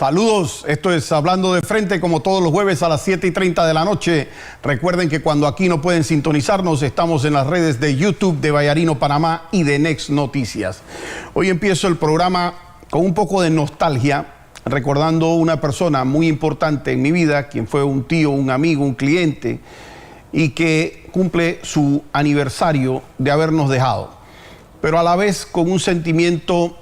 Saludos, esto es Hablando de Frente, como todos los jueves a las 7:30 de la noche. Recuerden que cuando aquí no pueden sintonizarnos, estamos en las redes de YouTube de Vallarino Panamá y de Next Noticias. Hoy empiezo el programa con un poco de nostalgia, recordando una persona muy importante en mi vida, quien fue un tío, un amigo, un cliente, y que cumple su aniversario de habernos dejado, pero a la vez con un sentimiento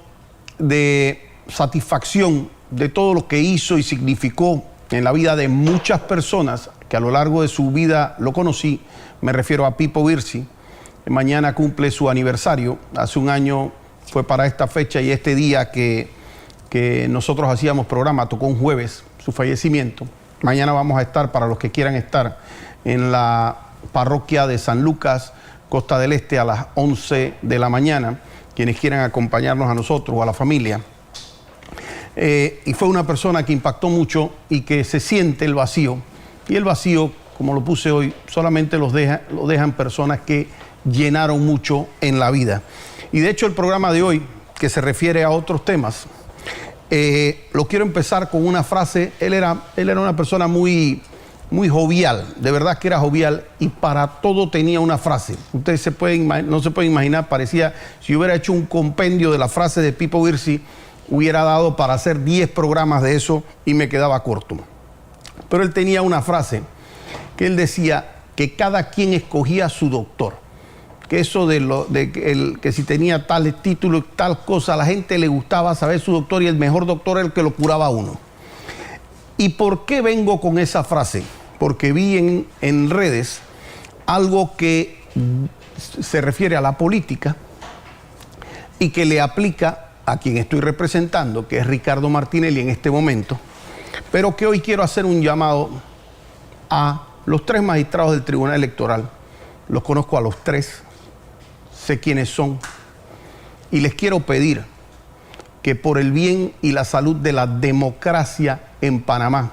de satisfacción de todo lo que hizo y significó en la vida de muchas personas que a lo largo de su vida lo conocí. Me refiero a Pipo Virsi. Mañana cumple su aniversario. Hace un año fue para esta fecha y este día que nosotros hacíamos programa, tocó un jueves su fallecimiento. Mañana vamos a estar, para los que quieran estar, en la parroquia de San Lucas, Costa del Este, a las 11 de la mañana, quienes quieran acompañarnos a nosotros o a la familia. Y fue una persona que impactó mucho y que se siente el vacío. Y el vacío, como lo puse hoy, solamente lo dejan personas que llenaron mucho en la vida. Y de hecho el programa de hoy, que se refiere a otros temas, lo quiero empezar con una frase. Él era una persona muy jovial, de verdad que era jovial, y para todo tenía una frase. Ustedes no se pueden imaginar, parecía, si hubiera hecho un compendio de la frase de Pipo Virsi, hubiera dado para hacer 10 programas de eso y me quedaba corto. Pero él tenía una frase que él decía que cada quien escogía su doctor. Que eso que si tenía tal título, tal cosa, a la gente le gustaba saber su doctor y el mejor doctor era el que lo curaba a uno. ¿Y por qué vengo con esa frase? Porque vi en redes algo que se refiere a la política y que le aplica a quien estoy representando, que es Ricardo Martinelli en este momento, pero que hoy quiero hacer un llamado a los 3 magistrados del Tribunal Electoral. Los conozco a los 3, sé quiénes son, y les quiero pedir que por el bien y la salud de la democracia en Panamá,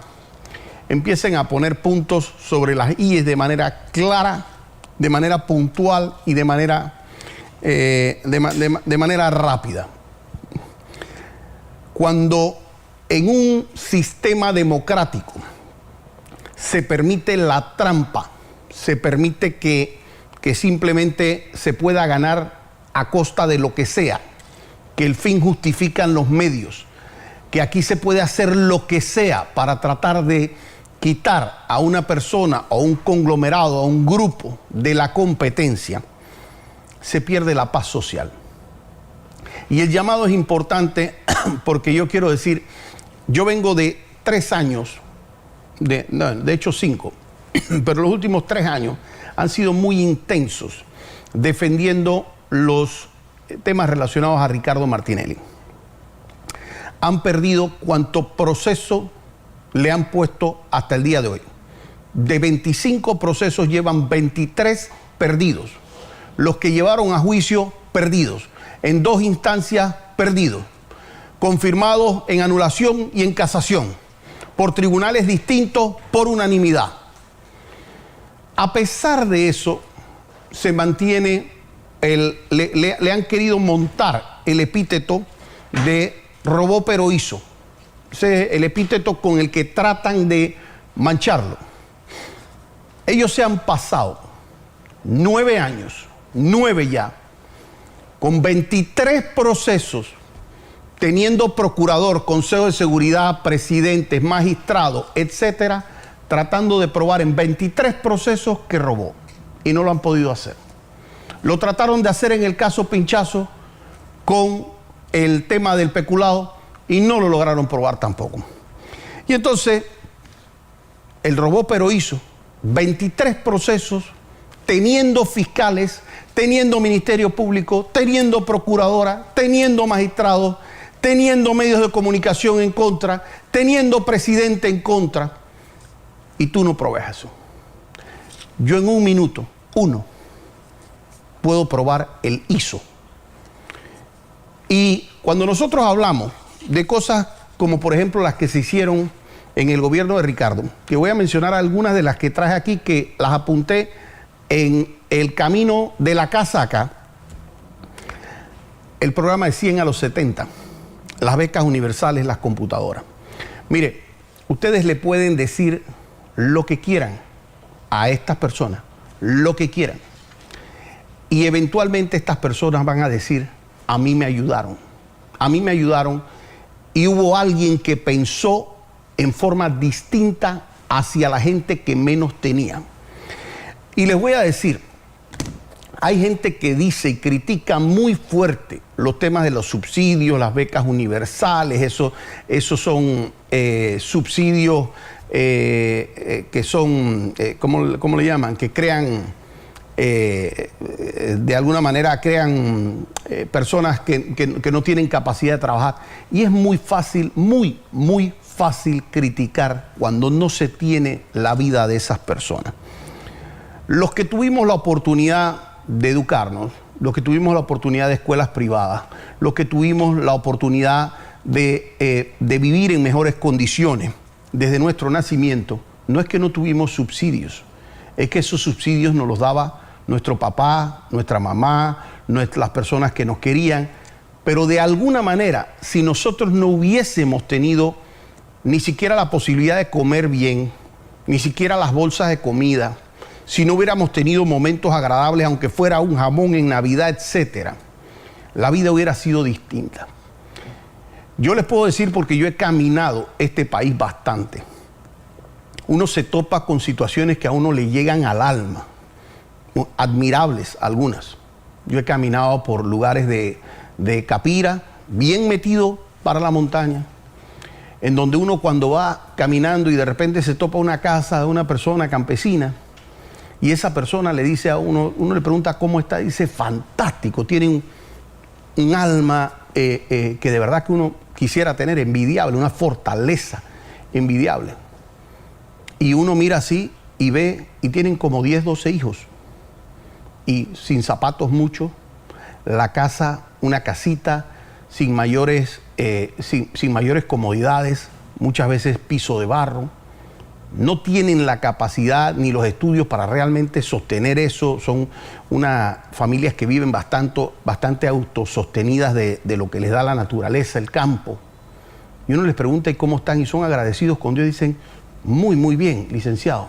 empiecen a poner puntos sobre las íes de manera clara, de manera puntual y de manera rápida. Cuando en un sistema democrático se permite la trampa, se permite que simplemente se pueda ganar a costa de lo que sea, que el fin justifican los medios, que aquí se puede hacer lo que sea para tratar de quitar a una persona o un conglomerado, a un grupo de la competencia, se pierde la paz social. Y el llamado es importante porque yo quiero decir, yo vengo de 3 años, de hecho 5, pero los últimos 3 años han sido muy intensos defendiendo los temas relacionados a Ricardo Martinelli. Han perdido cuanto proceso le han puesto hasta el día de hoy. De 25 procesos llevan 23 perdidos. Los que llevaron a juicio, perdidos. En 2 instancias, perdidos. Confirmados en anulación y en casación. Por tribunales distintos, por unanimidad. A pesar de eso, se mantiene, le han querido montar el epíteto de robó pero hizo. Ese es el epíteto con el que tratan de mancharlo. Ellos se han pasado 9 años, 9 ya, con 23 procesos, teniendo procurador, consejo de seguridad, presidentes, magistrados, etcétera, tratando de probar en 23 procesos que robó, y no lo han podido hacer. Lo trataron de hacer en el caso Pinchazo con el tema del peculado y no lo lograron probar tampoco. Y entonces, el robó pero hizo 23 procesos, teniendo fiscales, teniendo ministerio público, teniendo procuradora, teniendo magistrados, teniendo medios de comunicación en contra, teniendo presidente en contra, y tú no probes eso. Yo en 1 minuto, puedo probar el hizo. Y cuando nosotros hablamos de cosas como por ejemplo las que se hicieron en el gobierno de Ricardo, que voy a mencionar algunas de las que traje aquí, que las apunté en el camino de la casa acá, el programa de 100 a los 70, las becas universales, las computadoras. Mire, ustedes le pueden decir lo que quieran a estas personas, lo que quieran. Y eventualmente estas personas van a decir, a mí me ayudaron. A mí me ayudaron y hubo alguien que pensó en forma distinta hacia la gente que menos tenía. Y les voy a decir, hay gente que dice y critica muy fuerte los temas de los subsidios, las becas universales, esos son subsidios que son, ¿cómo le llaman? Que crean, de alguna manera crean personas que no tienen capacidad de trabajar. Y es muy fácil, muy fácil criticar cuando no se tiene la vida de esas personas. Los que tuvimos la oportunidad de educarnos, los que tuvimos la oportunidad de escuelas privadas, los que tuvimos la oportunidad de vivir en mejores condiciones desde nuestro nacimiento, no es que no tuvimos subsidios, es que esos subsidios nos los daba nuestro papá, nuestra mamá, las personas que nos querían, pero de alguna manera, si nosotros no hubiésemos tenido ni siquiera la posibilidad de comer bien, ni siquiera las bolsas de comida, si no hubiéramos tenido momentos agradables, aunque fuera un jamón en Navidad, etcétera, la vida hubiera sido distinta. Yo les puedo decir, porque yo he caminado este país bastante, uno se topa con situaciones que a uno le llegan al alma, admirables algunas. Yo he caminado por lugares de Capira, bien metido para la montaña, en donde uno cuando va caminando y de repente se topa una casa de una persona campesina, y esa persona le dice a uno le pregunta cómo está, y dice, fantástico, tiene un alma que de verdad que uno quisiera tener, envidiable, una fortaleza envidiable. Y uno mira así y ve, y tienen como 10, 12 hijos, y sin zapatos mucho, la casa, una casita, sin mayores comodidades, muchas veces piso de barro. No tienen la capacidad ni los estudios para realmente sostener eso. Son unas familias que viven bastante autosostenidas de lo que les da la naturaleza, el campo. Y uno les pregunta, ¿y cómo están? Y son agradecidos con Dios. Dicen, muy bien, licenciado.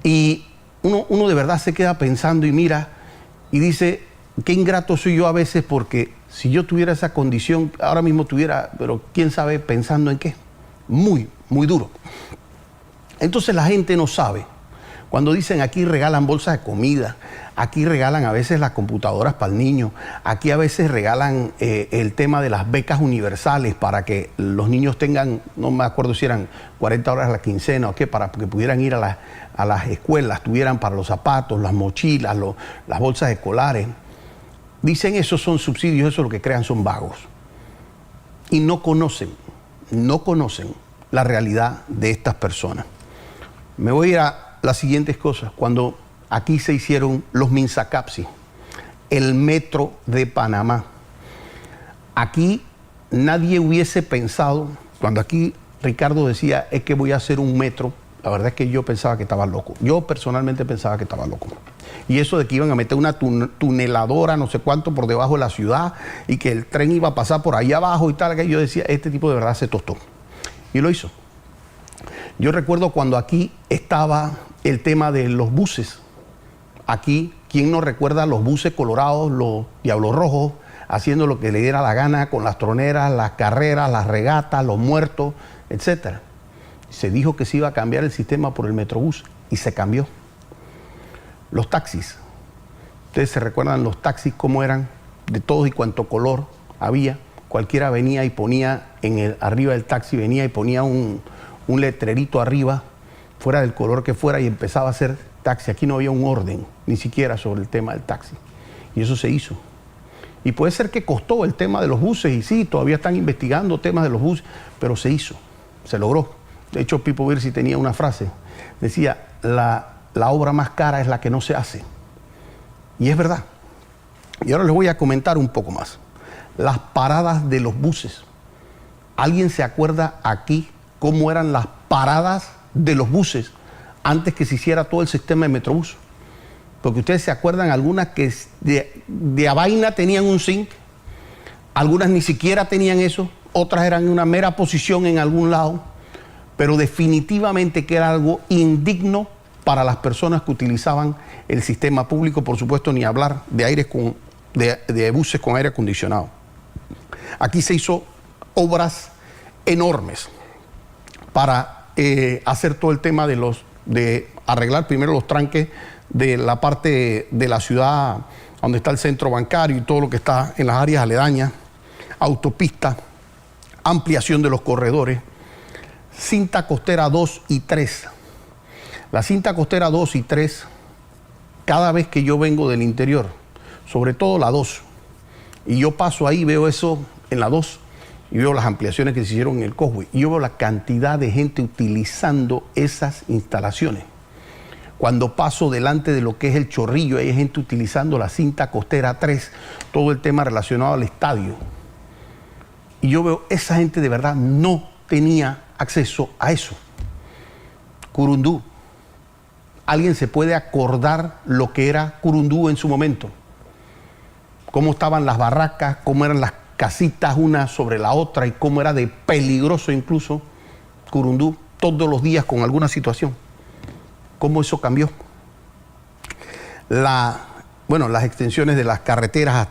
Y uno de verdad se queda pensando y mira y dice, qué ingrato soy yo a veces, porque si yo tuviera esa condición, ahora mismo tuviera, pero quién sabe pensando en qué. Muy duro. Entonces la gente no sabe. Cuando dicen aquí regalan bolsas de comida, aquí regalan a veces las computadoras para el niño, aquí a veces regalan el tema de las becas universales para que los niños tengan, no me acuerdo si eran 40 horas a la quincena o qué, para que pudieran ir a las escuelas, tuvieran para los zapatos, las mochilas, las bolsas escolares. Dicen esos son subsidios, eso lo que crean son vagos. Y no conocen la realidad de estas personas. Me voy a ir a las siguientes cosas. Cuando aquí se hicieron los Minsacapsi, el metro de Panamá, aquí nadie hubiese pensado, cuando aquí Ricardo decía, es que voy a hacer un metro, la verdad es que yo pensaba que estaba loco. Yo personalmente pensaba que estaba loco. Y eso de que iban a meter una tuneladora, no sé cuánto, por debajo de la ciudad, y que el tren iba a pasar por ahí abajo y tal, que yo decía, este tipo de verdad se tostó. Y lo hizo. Yo recuerdo cuando aquí estaba el tema de los buses. Aquí, ¿quién no recuerda los buses colorados, los diablos rojos, haciendo lo que le diera la gana con las troneras, las carreras, las regatas, los muertos, etcétera? Se dijo que se iba a cambiar el sistema por el Metrobús y se cambió. Los taxis. Ustedes se recuerdan los taxis cómo eran, de todos y cuánto color había. Cualquiera venía y ponía arriba del taxi, venía y ponía un letrerito arriba, fuera del color que fuera, y empezaba a hacer taxi. Aquí no había un orden, ni siquiera sobre el tema del taxi. Y eso se hizo. Y puede ser que costó el tema de los buses, y sí, todavía están investigando temas de los buses, pero se hizo, se logró. De hecho, Pipo Virsi tenía una frase, decía, la obra más cara es la que no se hace. Y es verdad. Y ahora les voy a comentar un poco más. Las paradas de los buses. ¿Alguien se acuerda aquí cómo eran las paradas de los buses antes que se hiciera todo el sistema de Metrobús? Porque ustedes se acuerdan, algunas que de a vaina tenían un zinc, algunas ni siquiera tenían eso, otras eran una mera posición en algún lado, pero definitivamente que era algo indigno para las personas que utilizaban el sistema público, por supuesto, ni hablar de buses con aire acondicionado. Aquí se hizo obras enormes para hacer todo el tema de arreglar primero los tranques de la parte de la ciudad donde está el centro bancario y todo lo que está en las áreas aledañas, autopista, ampliación de los corredores, cinta costera 2 y 3. La cinta costera 2 y 3, cada vez que yo vengo del interior, sobre todo la 2, y yo paso ahí, veo eso en la 2, y veo las ampliaciones que se hicieron en el Causeway, y yo veo la cantidad de gente utilizando esas instalaciones. Cuando paso delante de lo que es el Chorrillo, hay gente utilizando la cinta costera 3, todo el tema relacionado al estadio. Y yo veo, esa gente de verdad no tenía acceso a eso. Curundú. ¿Alguien se puede acordar lo que era Curundú en su momento? Cómo estaban las barracas, cómo eran las casitas una sobre la otra y cómo era de peligroso incluso Curundú todos los días con alguna situación. ¿Cómo eso cambió? Las extensiones de las carreteras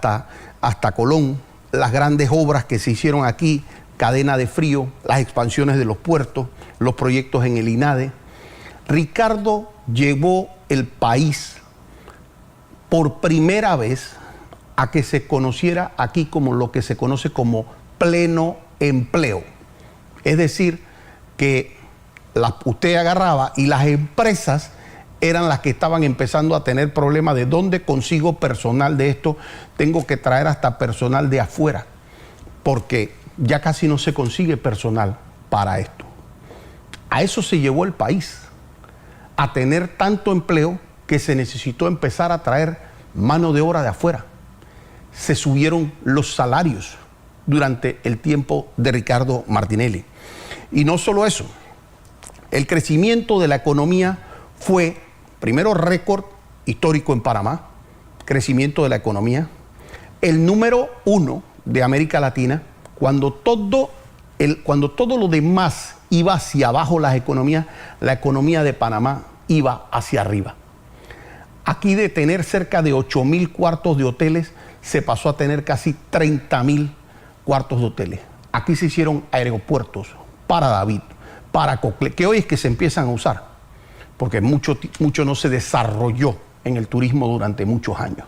hasta Colón, las grandes obras que se hicieron aquí, cadena de frío, las expansiones de los puertos, los proyectos en el INADE. Ricardo llevó el país por primera vez a que se conociera aquí como lo que se conoce como pleno empleo. Es decir, que usted agarraba y las empresas eran las que estaban empezando a tener problemas de dónde consigo personal de esto, tengo que traer hasta personal de afuera, porque ya casi no se consigue personal para esto. A eso se llevó el país, a tener tanto empleo que se necesitó empezar a traer mano de obra de afuera. Se subieron los salarios durante el tiempo de Ricardo Martinelli. Y no solo eso, el crecimiento de la economía fue, primero, récord histórico en Panamá, crecimiento de la economía, el número 1 de América Latina, cuando todo lo demás iba hacia abajo la economía de Panamá iba hacia arriba. Aquí de tener cerca de 8.000 cuartos de hoteles, se pasó a tener casi 30.000 cuartos de hoteles. Aquí se hicieron aeropuertos para David, para Cocle, que hoy es que se empiezan a usar, porque mucho no se desarrolló en el turismo durante muchos años.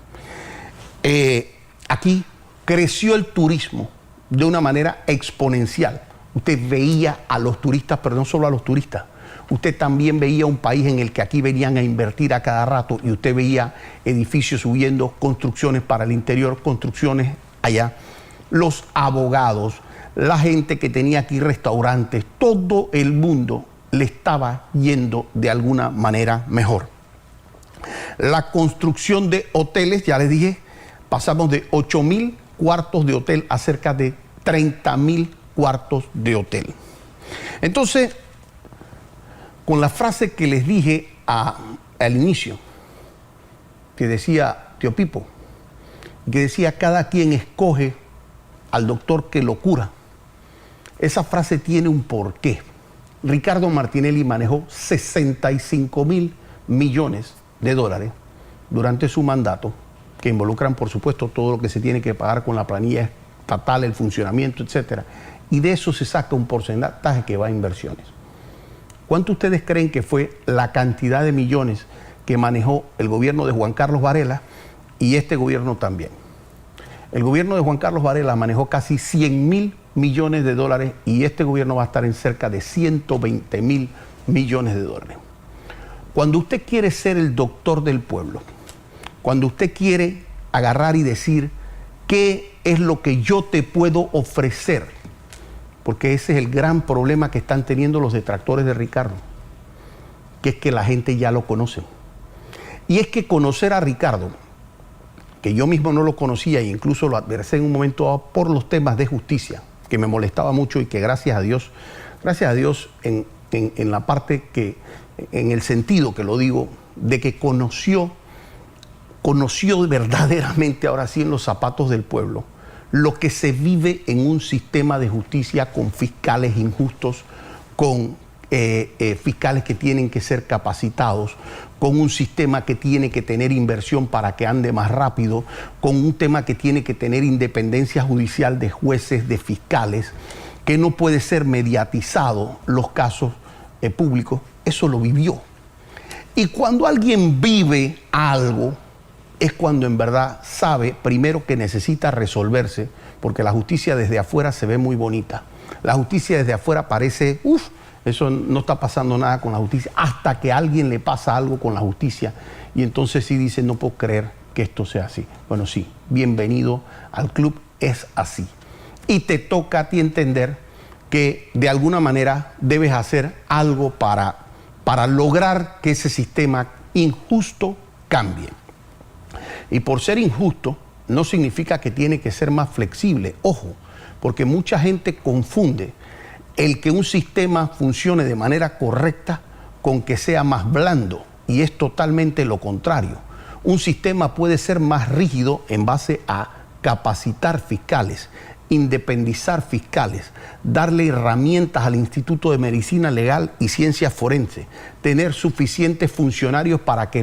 Aquí creció el turismo de una manera exponencial. Usted veía a los turistas, pero no solo a los turistas, usted también veía un país en el que aquí venían a invertir a cada rato y usted veía edificios subiendo, construcciones para el interior, construcciones allá. Los abogados, la gente que tenía aquí restaurantes, todo el mundo le estaba yendo de alguna manera mejor. La construcción de hoteles, ya les dije, pasamos de 8.000 cuartos de hotel a cerca de 30.000 cuartos de hotel. Entonces, con la frase que les dije al inicio, que decía Tío Pipo, que decía cada quien escoge al doctor que lo cura, esa frase tiene un porqué. Ricardo Martinelli manejó 65.000 millones de dólares durante su mandato, que involucran, por supuesto, todo lo que se tiene que pagar con la planilla estatal, el funcionamiento, etcétera. Y de eso se saca un porcentaje que va a inversiones. ¿Cuánto ustedes creen que fue la cantidad de millones que manejó el gobierno de Juan Carlos Varela y este gobierno también? El gobierno de Juan Carlos Varela manejó casi 100.000 millones de dólares y este gobierno va a estar en cerca de 120.000 millones de dólares. Cuando usted quiere ser el doctor del pueblo, cuando usted quiere agarrar y decir qué es lo que yo te puedo ofrecer, porque ese es el gran problema que están teniendo los detractores de Ricardo, que es que la gente ya lo conoce. Y es que conocer a Ricardo, que yo mismo no lo conocía e incluso lo adversé en un momento dado por los temas de justicia, que me molestaba mucho y que gracias a Dios en la parte que, en el sentido que lo digo, de que conoció verdaderamente, ahora sí, en los zapatos del pueblo, lo que se vive en un sistema de justicia con fiscales injustos, con fiscales que tienen que ser capacitados, con un sistema que tiene que tener inversión para que ande más rápido, con un tema que tiene que tener independencia judicial de jueces, de fiscales, que no puede ser mediatizado los casos públicos. Eso lo vivió. Y cuando alguien vive algo, es cuando en verdad sabe, primero, que necesita resolverse, porque la justicia desde afuera se ve muy bonita. La justicia desde afuera parece, eso no está pasando nada con la justicia, hasta que a alguien le pasa algo con la justicia, y entonces sí dice, no puedo creer que esto sea así. Bueno, sí, bienvenido al club, es así. Y te toca a ti entender que de alguna manera debes hacer algo para lograr que ese sistema injusto cambie. Y por ser injusto no significa que tiene que ser más flexible. Ojo, porque mucha gente confunde el que un sistema funcione de manera correcta con que sea más blando, y es totalmente lo contrario. Un sistema puede ser más rígido en base a capacitar fiscales, independizar fiscales, darle herramientas al Instituto de Medicina Legal y Ciencias Forenses, tener suficientes funcionarios para que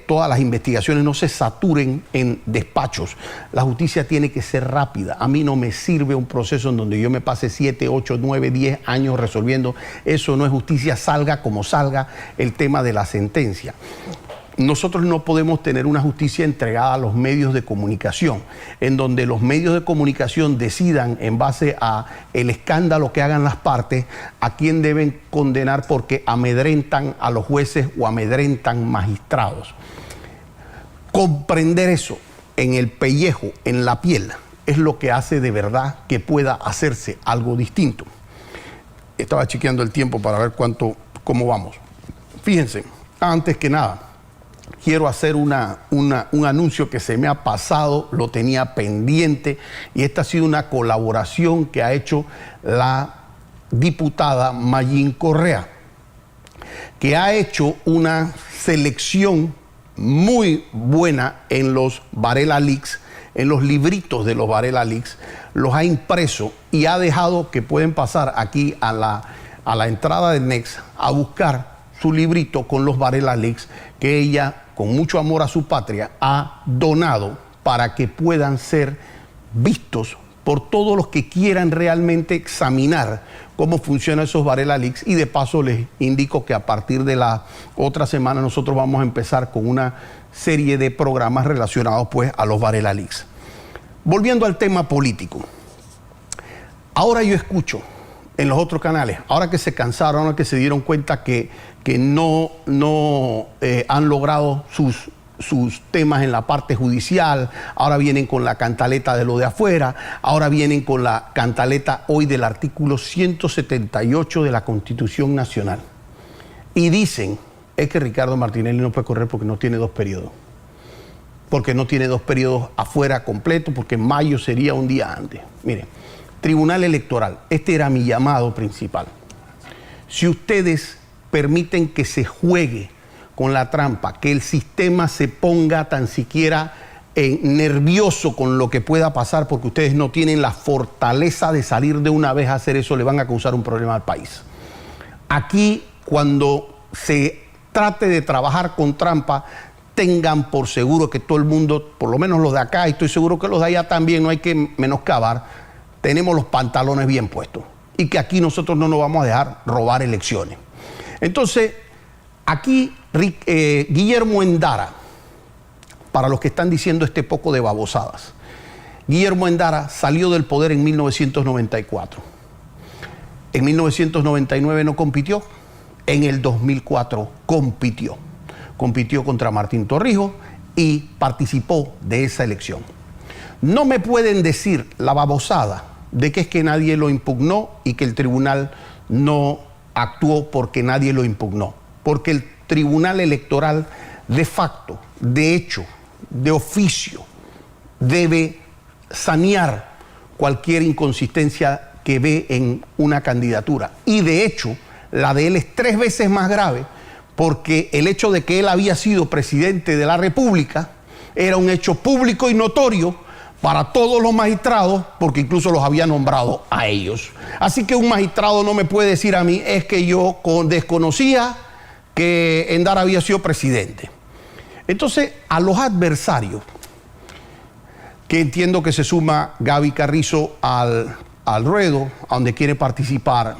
todas las investigaciones no se saturen en despachos. La justicia tiene que ser rápida. A mí no me sirve un proceso en donde yo me pase 7, 8, 9, 10 años resolviendo. Eso no es justicia, salga como salga el tema de la sentencia. Nosotros no podemos tener una justicia entregada a los medios de comunicación, en donde los medios de comunicación decidan en base a el escándalo que hagan las partes a quién deben condenar porque amedrentan a los jueces o amedrentan magistrados. Comprender eso en el pellejo, en la piel, es lo que hace de verdad que pueda hacerse algo distinto. Estaba chequeando el tiempo para ver cómo vamos. Fíjense, antes que nada, quiero hacer un anuncio que se me ha pasado, lo tenía pendiente, y esta ha sido una colaboración que ha hecho la diputada Mayín Correa, que ha hecho una selección muy buena en los Varela Leaks, en los libritos de los Varela Leaks, los ha impreso y ha dejado que pueden pasar aquí a la entrada de Next a buscar su librito con los Varela Leaks, que ella, con mucho amor a su patria, ha donado para que puedan ser vistos por todos los que quieran realmente examinar cómo funcionan esos Varela Leaks. Y de paso les indico que a partir de la otra semana nosotros vamos a empezar con una serie de programas relacionados pues a los Varela Leaks. Volviendo al tema político, ahora yo escucho en los otros canales, ahora que se cansaron, ahora que se dieron cuenta que no han logrado sus temas en la parte judicial, ahora vienen con la cantaleta de lo de afuera, ahora vienen con la cantaleta hoy del artículo 178 de la Constitución Nacional. Y dicen, es que Ricardo Martinelli no puede correr porque no tiene 2 periodos. Porque no tiene 2 periodos afuera completo, porque en mayo sería un día antes. Miren, Tribunal Electoral, este era mi llamado principal. Si ustedes permiten que se juegue con la trampa, que el sistema se ponga tan siquiera nervioso con lo que pueda pasar, porque ustedes no tienen la fortaleza de salir de una vez a hacer eso, le van a causar un problema al país. Aquí, cuando se trate de trabajar con trampa, tengan por seguro que todo el mundo, por lo menos los de acá, y estoy seguro que los de allá también, no hay que menoscabar, tenemos los pantalones bien puestos y que aquí nosotros no nos vamos a dejar robar elecciones. Entonces, aquí Guillermo Endara, para los que están diciendo este poco de babosadas, Guillermo Endara salió del poder en 1994. En 1999 no compitió, en el 2004 compitió. Compitió contra Martín Torrijos y participó de esa elección. No me pueden decir la babosada de que es que nadie lo impugnó y que el tribunal no actuó porque nadie lo impugnó. Porque el Tribunal Electoral de facto, de hecho, de oficio, debe sanear cualquier inconsistencia que ve en una candidatura. Y de hecho, la de él es 3 veces más grave, porque el hecho de que él había sido presidente de la República era un hecho público y notorio para todos los magistrados, porque incluso los había nombrado a ellos. Así que un magistrado no me puede decir a mí, es que yo desconocía que Endara había sido presidente. Entonces, a los adversarios, que entiendo que se suma Gaby Carrizo al ruedo, a donde quiere participar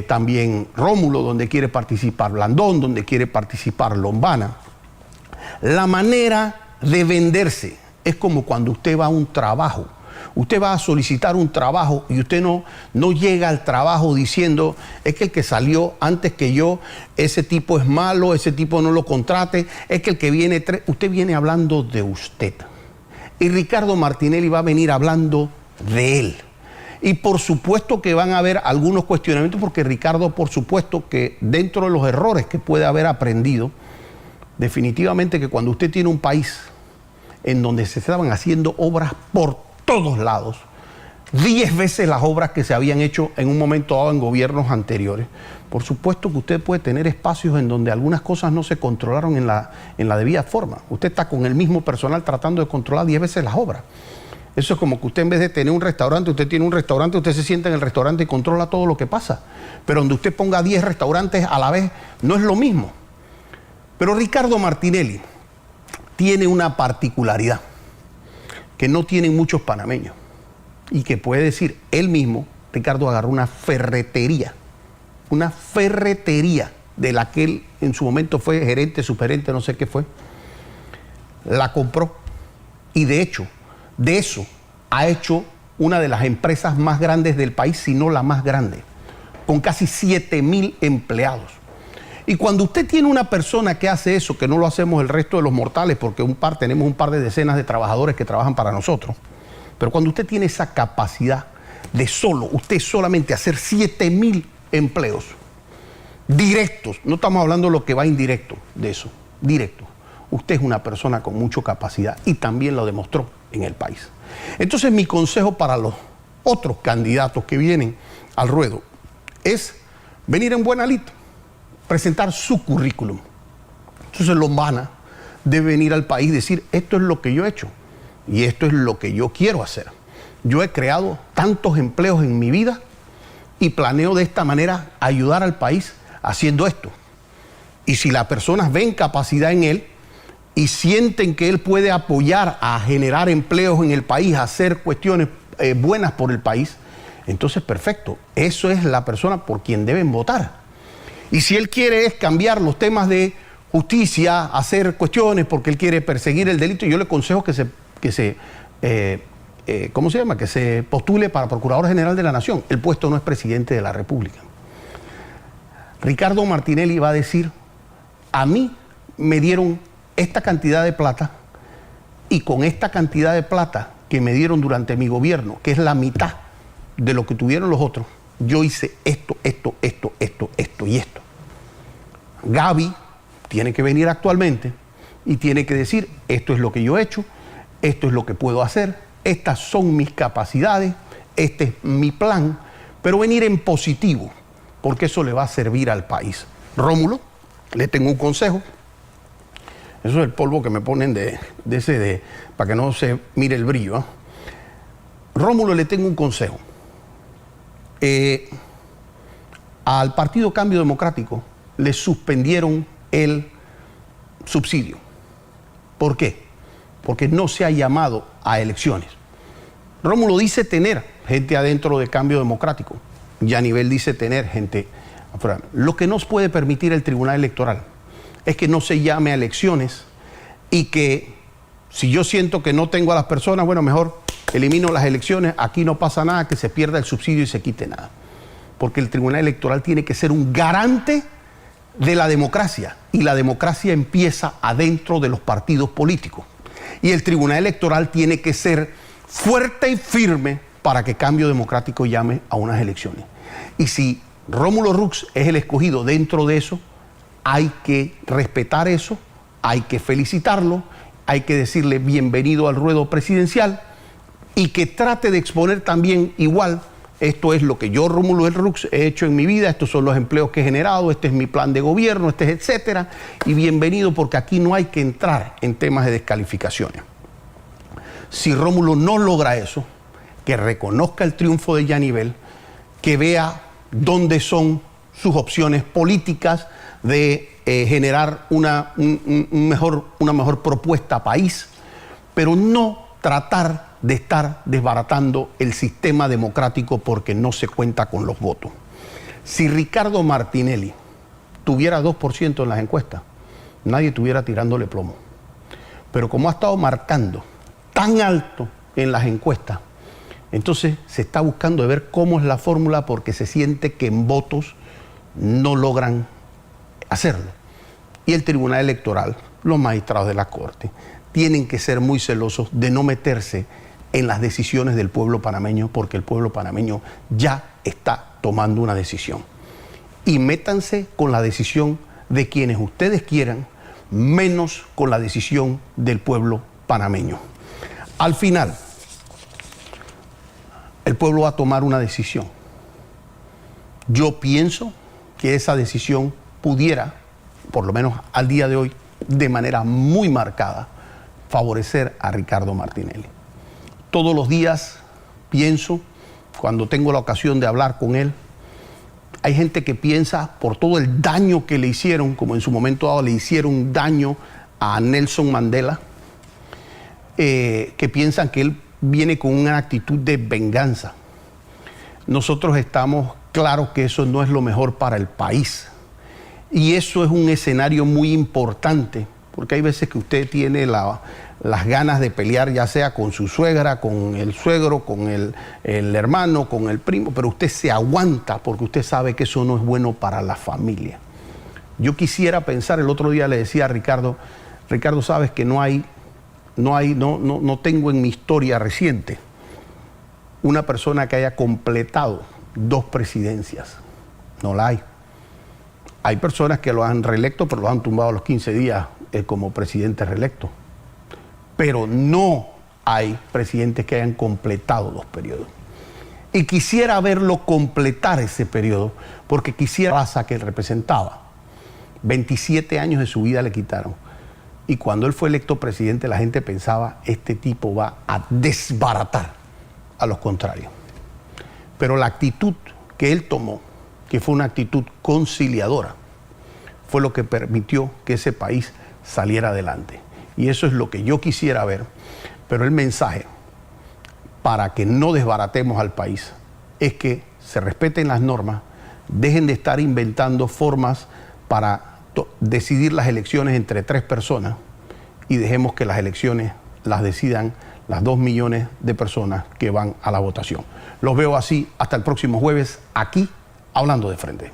también Rómulo, donde quiere participar Blandón, donde quiere participar Lombana. La manera de venderse es como cuando usted va a un trabajo. Usted va a solicitar un trabajo y usted no llega al trabajo diciendo, es que el que salió antes que yo, ese tipo es malo, ese tipo no lo contrate, es que el que viene, usted viene hablando de usted. Y Ricardo Martinelli va a venir hablando de él. Y por supuesto que van a haber algunos cuestionamientos, porque Ricardo, por supuesto que dentro de los errores que puede haber aprendido, definitivamente que cuando usted tiene un país en donde se estaban haciendo obras por todos lados, 10 veces las obras que se habían hecho en un momento dado en gobiernos anteriores, por supuesto que usted puede tener espacios en donde algunas cosas no se controlaron en la debida forma. Usted está con el mismo personal tratando de controlar 10 veces las obras. Eso es como que usted, en vez de tener un restaurante, usted tiene un restaurante, usted se sienta en el restaurante y controla todo lo que pasa. Pero donde usted ponga 10 restaurantes a la vez, no es lo mismo. Pero Ricardo Martinelli tiene una particularidad que no tienen muchos panameños y que puede decir él mismo. Ricardo agarró una ferretería de la que él en su momento fue gerente, subgerente, no sé qué fue, la compró y de hecho, de eso ha hecho una de las empresas más grandes del país, si no la más grande, con casi 7,000 empleados. Y cuando usted tiene una persona que hace eso, que no lo hacemos el resto de los mortales, porque tenemos un par de decenas de trabajadores que trabajan para nosotros, pero cuando usted tiene esa capacidad de usted solamente hacer 7,000 empleos directos, no estamos hablando de lo que va indirecto de eso, directo. Usted es una persona con mucha capacidad y también lo demostró en el país. Entonces mi consejo para los otros candidatos que vienen al ruedo es venir en buena lid, presentar su currículum. Entonces Lombana debe venir al país y decir, esto es lo que yo he hecho y esto es lo que yo quiero hacer. Yo he creado tantos empleos en mi vida y planeo de esta manera ayudar al país haciendo esto. Y si las personas ven capacidad en él y sienten que él puede apoyar a generar empleos en el país, a hacer cuestiones buenas por el país, entonces perfecto, eso es la persona por quien deben votar. Y si él quiere es cambiar los temas de justicia, hacer cuestiones porque él quiere perseguir el delito, yo le aconsejo que se postule para Procurador General de la Nación. El puesto no es presidente de la República. Ricardo Martinelli va a decir, a mí me dieron esta cantidad de plata y con esta cantidad de plata que me dieron durante mi gobierno, que es la mitad de lo que tuvieron los otros, yo hice esto y esto. Gaby tiene que venir actualmente y tiene que decir, esto es lo que yo he hecho, esto es lo que puedo hacer, estas son mis capacidades, este es mi plan, pero venir en positivo, porque eso le va a servir al país. Rómulo, le tengo un consejo. Eso es el polvo que me ponen para que no se mire el brillo, ¿eh? Rómulo, le tengo un consejo. Al Partido Cambio Democrático le suspendieron el subsidio. ¿Por qué? Porque no se ha llamado a elecciones. Rómulo dice tener gente adentro de Cambio Democrático. Yanivel dice tener gente afuera. Lo que nos puede permitir el Tribunal Electoral es que no se llame a elecciones y que si yo siento que no tengo a las personas, bueno, mejor elimino las elecciones, aquí no pasa nada, que se pierda el subsidio y se quite nada. Porque el Tribunal Electoral tiene que ser un garante de la democracia y la democracia empieza adentro de los partidos políticos. Y el Tribunal Electoral tiene que ser fuerte y firme para que Cambio Democrático llame a unas elecciones. Y si Rómulo Rux es el escogido dentro de eso, hay que respetar eso, hay que felicitarlo, hay que decirle bienvenido al ruedo presidencial y que trate de exponer también igual, esto es lo que yo, Rómulo Rux, he hecho en mi vida, estos son los empleos que he generado, este es mi plan de gobierno, este es etcétera, y bienvenido porque aquí no hay que entrar en temas de descalificaciones. Si Rómulo no logra eso, que reconozca el triunfo de Yanivel, que vea dónde son sus opciones políticas de generar una mejor propuesta país, pero no tratar de estar desbaratando el sistema democrático porque no se cuenta con los votos. Si Ricardo Martinelli tuviera 2% en las encuestas, nadie estuviera tirándole plomo. Pero como ha estado marcando tan alto en las encuestas, entonces se está buscando de ver cómo es la fórmula porque se siente que en votos no logran hacerlo. Y el Tribunal Electoral, los magistrados de la Corte, tienen que ser muy celosos de no meterse en las decisiones del pueblo panameño porque el pueblo panameño ya está tomando una decisión. Y métanse con la decisión de quienes ustedes quieran, menos con la decisión del pueblo panameño. Al final, el pueblo va a tomar una decisión. Yo pienso que esa decisión pudiera, por lo menos al día de hoy, de manera muy marcada, favorecer a Ricardo Martinelli. Todos los días pienso, cuando tengo la ocasión de hablar con él, hay gente que piensa por todo el daño que le hicieron, como en su momento dado le hicieron daño a Nelson Mandela, que piensan que él viene con una actitud de venganza. Nosotros estamos claros que eso no es lo mejor para el país. Y eso es un escenario muy importante, porque hay veces que usted tiene las ganas de pelear, ya sea con su suegra, con el suegro, con el hermano, con el primo, pero usted se aguanta porque usted sabe que eso no es bueno para la familia. Yo quisiera pensar, el otro día le decía a Ricardo, sabes que no tengo en mi historia reciente una persona que haya completado 2 presidencias. No la hay. Hay personas que lo han reelecto, pero lo han tumbado a los 15 días como presidente reelecto. Pero no hay presidentes que hayan completado 2 periodos. Y quisiera verlo completar ese periodo, porque quisiera la raza que él representaba. 27 años de su vida le quitaron. Y cuando él fue electo presidente, la gente pensaba, este tipo va a desbaratar a los contrarios. Pero la actitud que él tomó, que fue una actitud conciliadora, fue lo que permitió que ese país saliera adelante. Y eso es lo que yo quisiera ver, pero el mensaje para que no desbaratemos al país es que se respeten las normas, dejen de estar inventando formas para decidir las elecciones entre 3 personas y dejemos que las elecciones las decidan las 2 millones de personas que van a la votación. Los veo así hasta el próximo jueves aquí, Hablando de Frente.